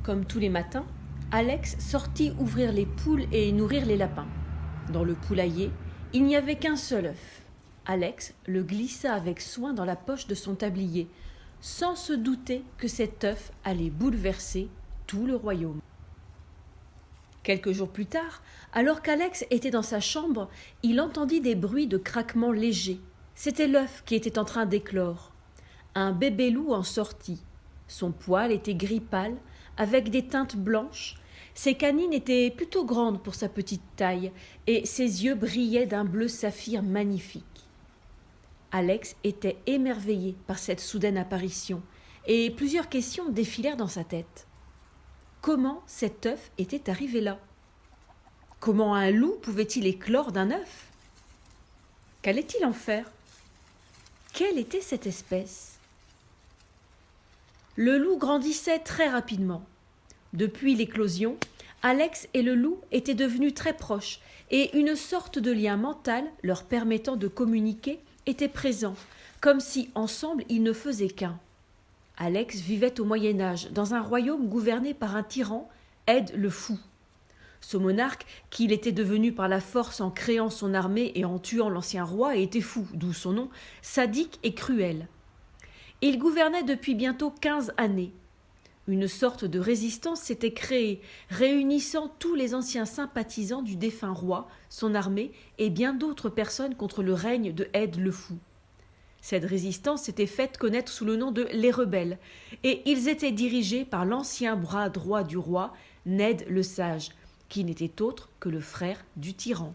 Comme tous les matins, Alex sortit ouvrir les poules et nourrir les lapins. Dans le poulailler, il n'y avait qu'un seul œuf. Alex le glissa avec soin dans la poche de son tablier, sans se douter que cet œuf allait bouleverser tout le royaume. Quelques jours plus tard, alors qu'Alex était dans sa chambre, il entendit des bruits de craquements légers. C'était l'œuf qui était en train d'éclore. Un bébé loup en sortit. Son poil était gris pâle, avec des teintes blanches. Ses canines étaient plutôt grandes pour sa petite taille, et ses yeux brillaient d'un bleu saphir magnifique. Alex était émerveillé par cette soudaine apparition, et plusieurs questions défilèrent dans sa tête. Comment cet œuf était arrivé là? Comment un loup pouvait-il éclore d'un œuf? Qu'allait-il en faire? Quelle était cette espèce? Le loup grandissait très rapidement. Depuis l'éclosion, Alex et le loup étaient devenus très proches et une sorte de lien mental leur permettant de communiquer était présent, comme si ensemble ils ne faisaient qu'un. Alex vivait au Moyen-Âge dans un royaume gouverné par un tyran, Ède le Fou. Ce monarque, qu'il était devenu par la force en créant son armée et en tuant l'ancien roi, était fou, d'où son nom, sadique et cruel. Il gouvernait depuis bientôt 15 années. Une sorte de résistance s'était créée, réunissant tous les anciens sympathisants du défunt roi, son armée et bien d'autres personnes contre le règne de Ède le Fou. Cette résistance s'était faite connaître sous le nom de les rebelles, et ils étaient dirigés par l'ancien bras droit du roi, Ned le Sage, qui n'était autre que le frère du tyran.